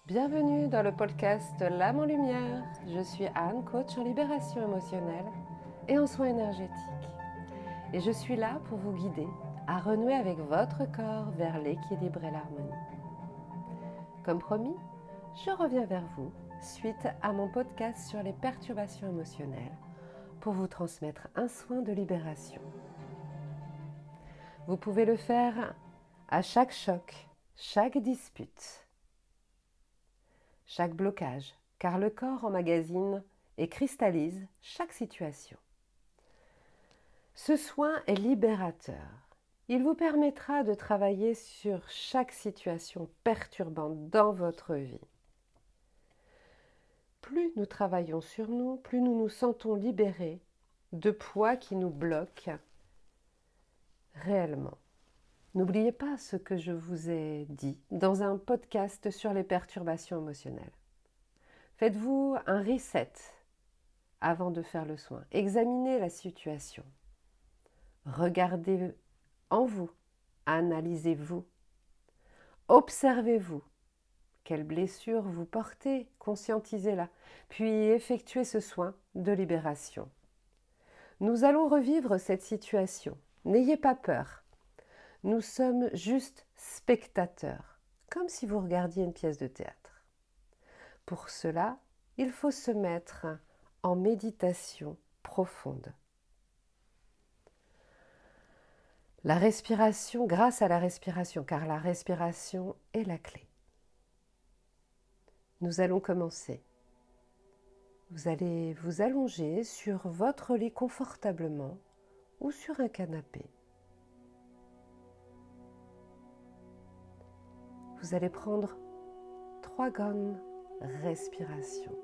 Bienvenue dans le podcast L'âme en lumière. Je suis Anne, coach en libération émotionnelle et en soins énergétiques. Et je suis là pour vous guider à renouer avec votre corps vers l'équilibre et l'harmonie. Comme promis, je reviens vers vous suite à mon podcast sur les perturbations émotionnelles pour vous transmettre un soin de libération. Vous pouvez le faire à chaque choc, chaque dispute, chaque blocage, car le corps emmagasine et cristallise chaque situation. Ce soin est libérateur. Il vous permettra de travailler sur chaque situation perturbante dans votre vie. Plus nous travaillons sur nous, plus nous nous sentons libérés de poids qui nous bloquent réellement. N'oubliez pas ce que je vous ai dit dans un podcast sur les perturbations émotionnelles. Faites-vous un reset avant de faire le soin. Examinez la situation. Regardez en vous. Analysez-vous. Observez-vous. Quelle blessure vous portez? Conscientisez-la. Puis effectuez ce soin de libération. Nous allons revivre cette situation. N'ayez pas peur. Nous sommes juste spectateurs, comme si vous regardiez une pièce de théâtre. Pour cela, il faut se mettre en méditation profonde. La respiration, grâce à la respiration, car la respiration est la clé. Nous allons commencer. Vous allez vous allonger sur votre lit confortablement ou sur un canapé. Vous allez prendre 3 grandes respirations.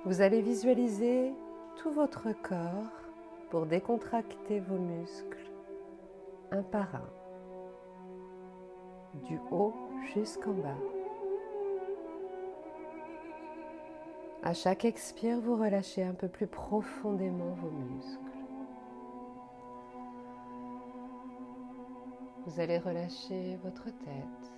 Vous allez visualiser tout votre corps pour décontracter vos muscles, un par un, du haut jusqu'en bas. À chaque expire, vous relâchez un peu plus profondément vos muscles. Vous allez relâcher votre tête.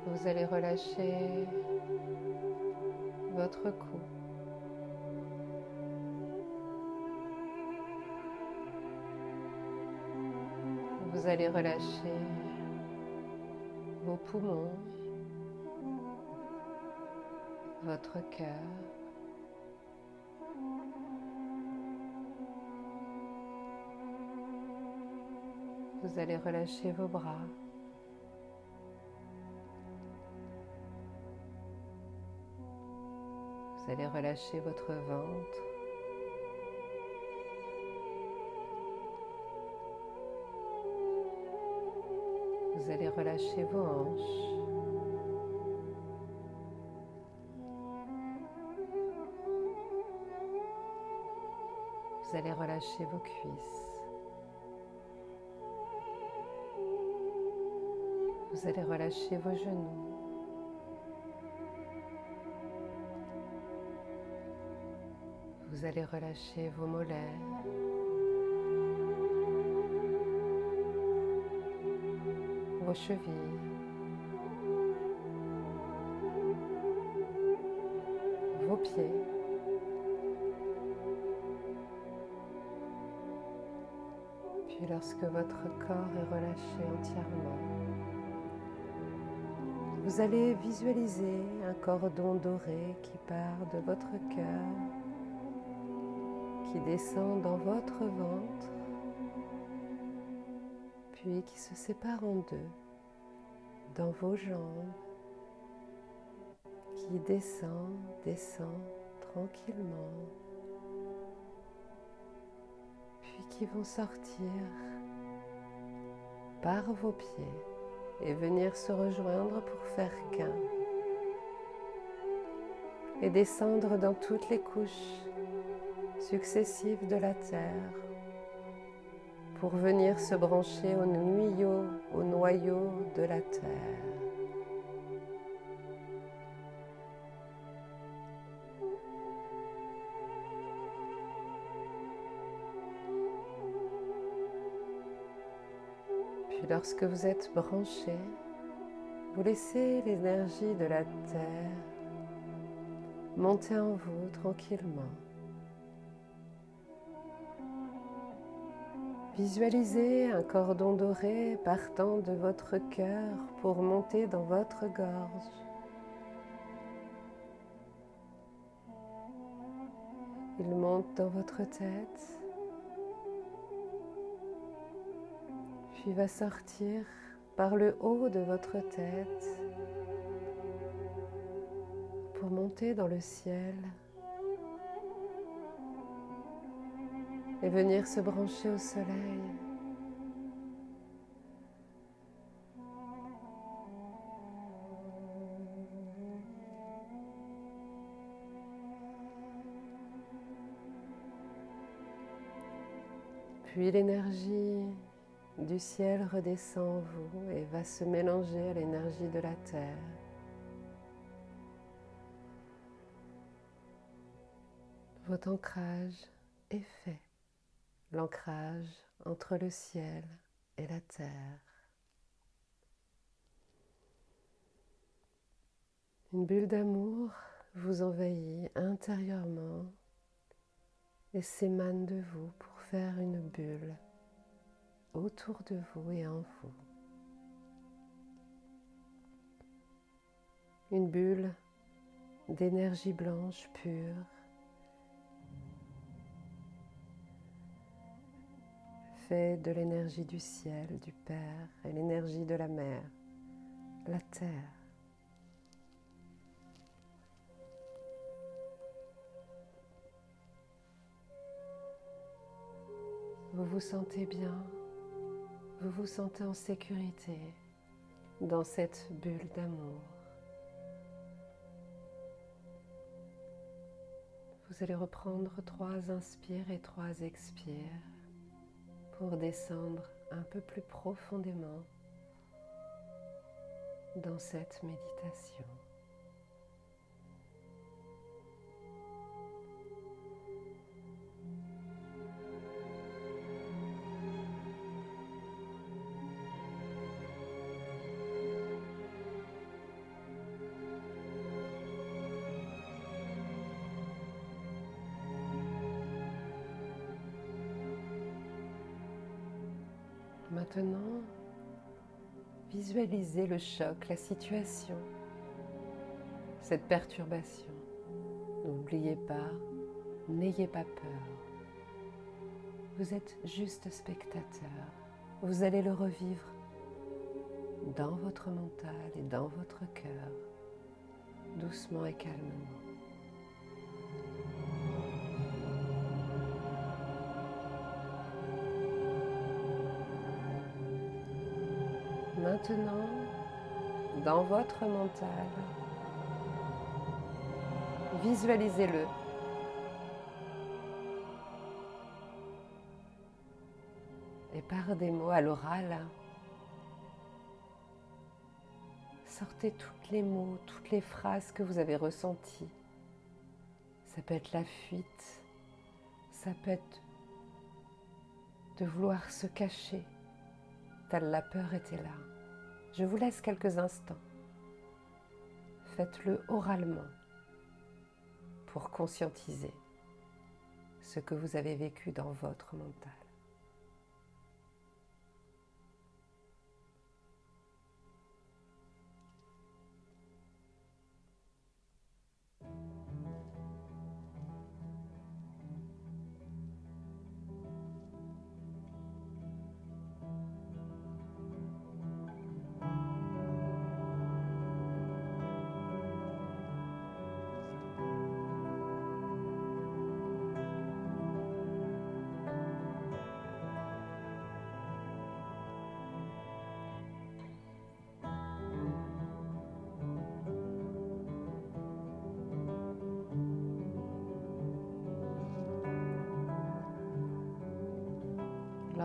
Vous allez relâcher votre cou. Vous allez relâcher vos poumons, votre cœur. Vous allez relâcher vos bras. Vous allez relâcher votre ventre. Vous allez relâcher vos hanches. Vous allez relâcher vos cuisses. Vous allez relâcher vos genoux. Vous allez relâcher vos mollets, vos chevilles, vos pieds, puis lorsque votre corps est relâché entièrement, vous allez visualiser un cordon doré qui part de votre cœur, qui descend dans votre ventre, puis qui se sépare en deux dans vos jambes, qui descend tranquillement, puis qui vont sortir par vos pieds et venir se rejoindre pour faire qu'un. et descendre dans toutes les couches successives de la Terre pour venir se brancher au noyau de la Terre. Puis lorsque vous êtes branché, vous laissez l'énergie de la Terre monter en vous tranquillement. Visualisez un cordon doré partant de votre cœur pour monter dans votre gorge. Il monte dans votre tête, puis va sortir par le haut de votre tête pour monter dans le ciel et venir se brancher au soleil. Puis l'énergie du ciel redescend en vous et va se mélanger à l'énergie de la terre. Votre ancrage est fait, l'ancrage entre le ciel et la terre. Une bulle d'amour vous envahit intérieurement et s'émane de vous pour faire une bulle autour de vous et en vous. Une bulle d'énergie blanche pure, faite de l'énergie du ciel, du Père et l'énergie de la mer, la terre. Vous vous sentez bien, vous vous sentez en sécurité dans cette bulle d'amour. Vous allez reprendre 3 inspires et 3 expires pour descendre un peu plus profondément dans cette méditation. Maintenant, visualisez le choc, la situation, cette perturbation. N'oubliez pas, n'ayez pas peur. Vous êtes juste spectateur. Vous allez le revivre dans votre mental et dans votre cœur, doucement et calmement. Maintenant, dans votre mental, visualisez-le. Et par des mots à l'oral, sortez tous les mots, toutes les phrases que vous avez ressenties. Ça peut être la fuite, ça peut être de vouloir se cacher, telle la peur était là. Je vous laisse quelques instants. Faites-le oralement pour conscientiser ce que vous avez vécu dans votre mental.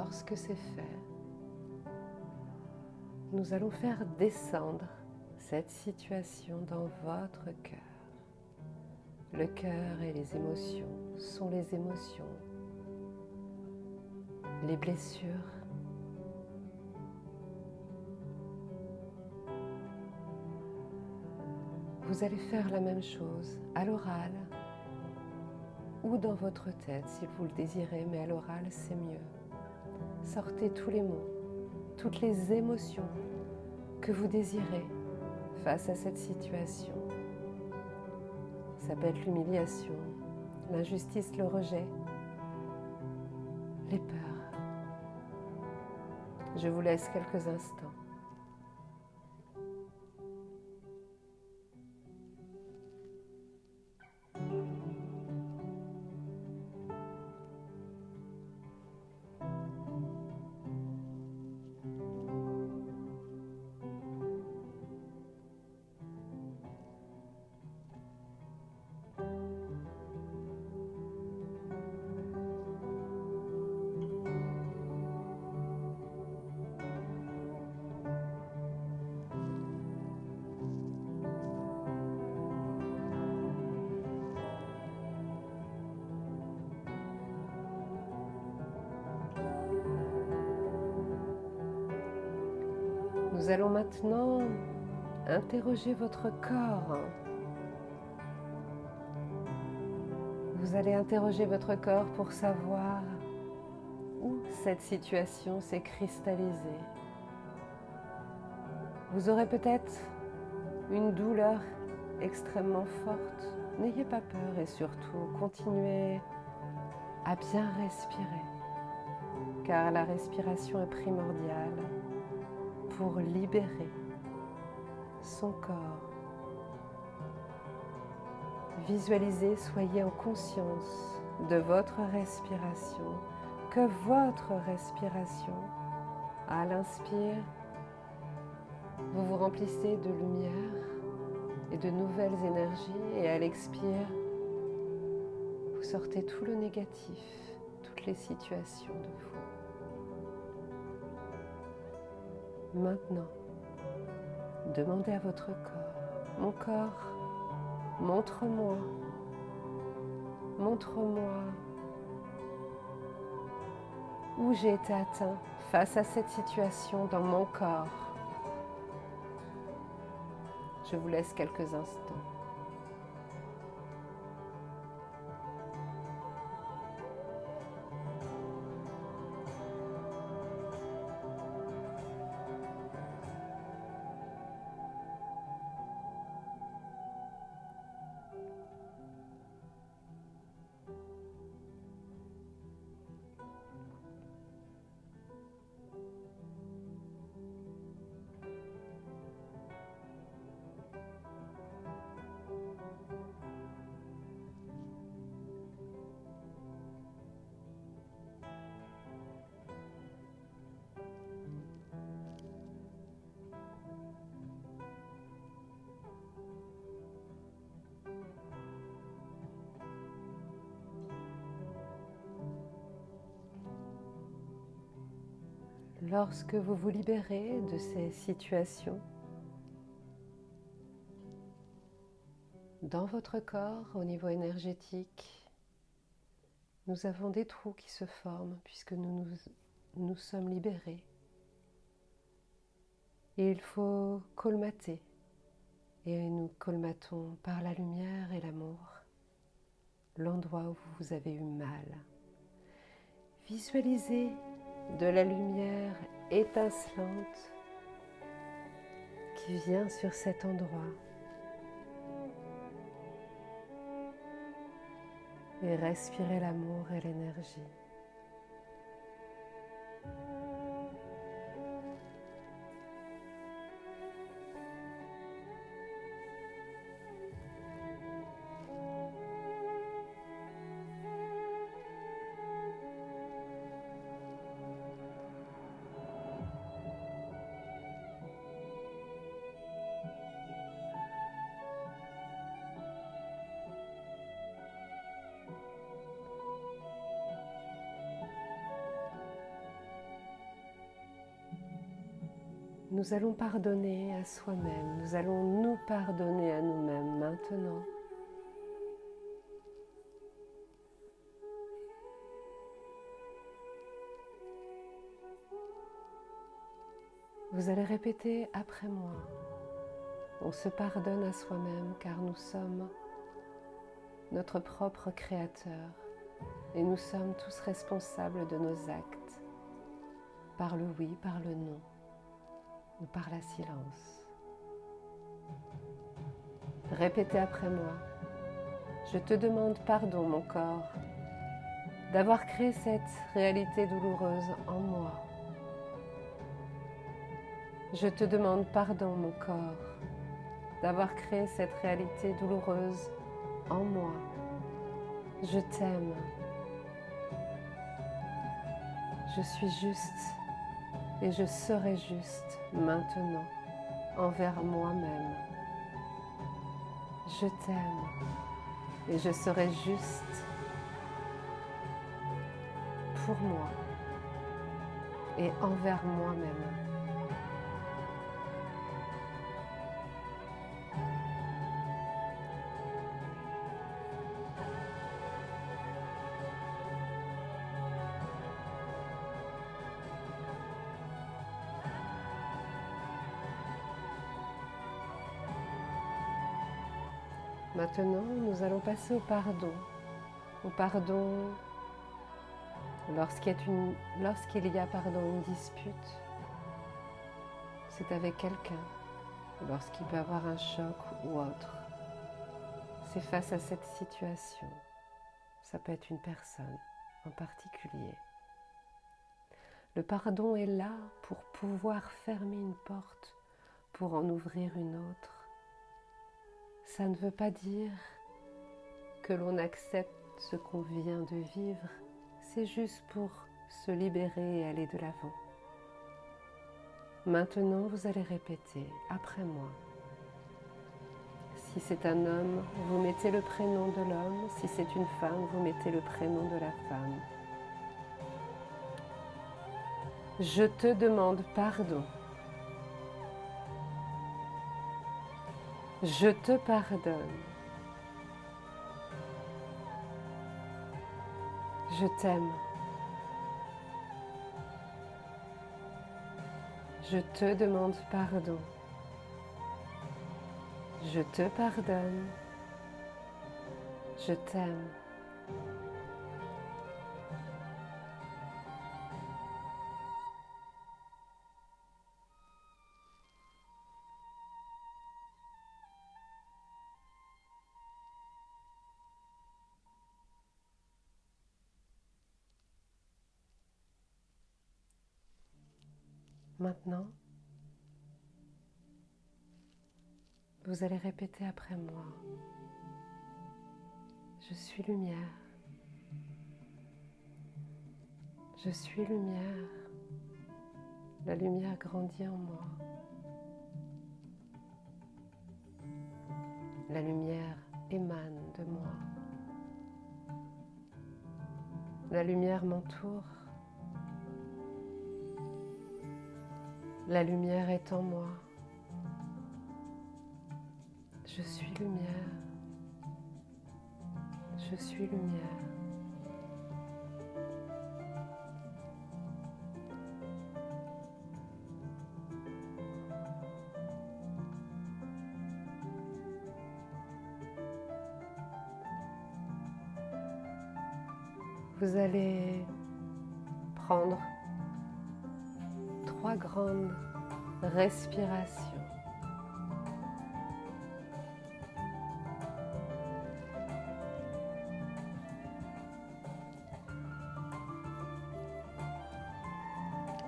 Lorsque c'est fait, nous allons faire descendre cette situation dans votre cœur. Le cœur et les émotions sont les émotions, les blessures. Vous allez faire la même chose à l'oral ou dans votre tête si vous le désirez, mais à l'oral c'est mieux. Sortez tous les mots, toutes les émotions que vous désirez face à cette situation. Ça peut être l'humiliation, l'injustice, le rejet, les peurs. Je vous laisse quelques instants. Nous allons maintenant interroger votre corps. Vous allez interroger votre corps pour savoir où cette situation s'est cristallisée. Vous aurez peut-être une douleur extrêmement forte. N'ayez pas peur et surtout continuez à bien respirer, car la respiration est primordiale pour libérer son corps. Visualisez, soyez en conscience de votre respiration, que votre respiration, à l'inspire, vous vous remplissez de lumière et de nouvelles énergies, et à l'expire, vous sortez tout le négatif, toutes les situations de vous. Maintenant, demandez à votre corps, mon corps, montre-moi, montre-moi où j'ai été atteint face à cette situation dans mon corps. Je vous laisse quelques instants. Lorsque vous vous libérez de ces situations, dans votre corps, au niveau énergétique, nous avons des trous qui se forment puisque nous sommes libérés. Et il faut colmater. Et nous colmatons par la lumière et l'amour l'endroit où vous avez eu mal. Visualisez de la lumière étincelante qui vient sur cet endroit. Et respirez l'amour et l'énergie. nous allons pardonner à soi-même, nous allons nous pardonner à nous-mêmes maintenant. Vous allez répéter après moi. On se pardonne à soi-même car nous sommes notre propre créateur et nous sommes tous responsables de nos actes, par le oui, par le non ou par la silence. Répétez après moi. Je te demande pardon, mon corps, d'avoir créé cette réalité douloureuse en moi. Je te demande pardon, mon corps, d'avoir créé cette réalité douloureuse en moi. Je t'aime. Je suis juste et je serai juste maintenant envers moi-même. Je t'aime et je serai juste pour moi et envers moi-même. Maintenant, nous allons passer au pardon. Au pardon lorsqu'il y a une dispute, c'est avec quelqu'un, lorsqu'il peut y avoir un choc ou autre. C'est face à cette situation. Ça peut être une personne en particulier. Le pardon est là pour pouvoir fermer une porte, pour en ouvrir une autre. Ça ne veut pas dire que l'on accepte ce qu'on vient de vivre, c'est juste pour se libérer et aller de l'avant. Maintenant, vous allez répéter après moi. Si c'est un homme, vous mettez le prénom de l'homme. Si c'est une femme, vous mettez le prénom de la femme. Je te demande pardon. Je te pardonne. Je t'aime. Je te demande pardon. Je te pardonne. Je t'aime. Maintenant, vous allez répéter après moi. Je suis lumière. Je suis lumière. La lumière grandit en moi. La lumière émane de moi. La lumière m'entoure. La lumière est en moi. Je suis lumière. Je suis lumière. Vous allez prendre 3 grandes respirations.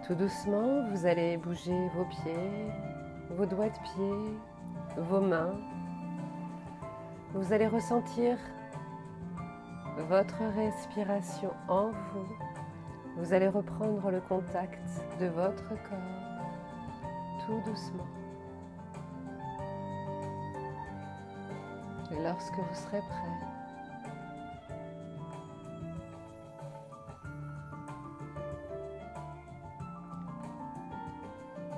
Tout doucement, vous allez bouger vos pieds, vos doigts de pied, vos mains. Vous allez ressentir votre respiration en vous. Vous allez reprendre le contact de votre corps, tout doucement. Et lorsque vous serez prêt,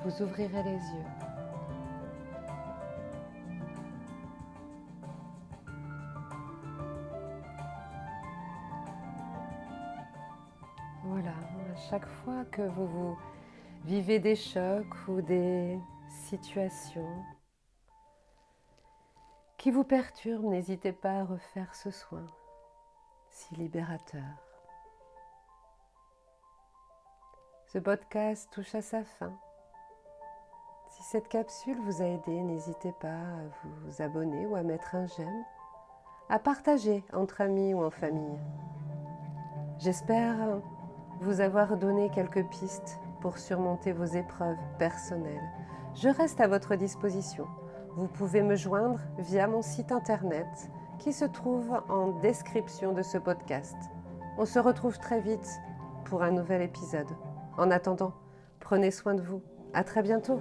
vous ouvrirez les yeux. Voilà, à chaque fois que vous vivez des chocs ou des situations qui vous perturbent, n'hésitez pas à refaire ce soin si libérateur. Ce podcast touche à sa fin. Si cette capsule vous a aidé, n'hésitez pas à vous abonner ou à mettre un j'aime, à partager entre amis ou en famille. J'espère vous avoir donné quelques pistes pour surmonter vos épreuves personnelles. Je reste à votre disposition. Vous pouvez me joindre via mon site internet qui se trouve en description de ce podcast. On se retrouve très vite pour un nouvel épisode. En attendant, prenez soin de vous. À très bientôt.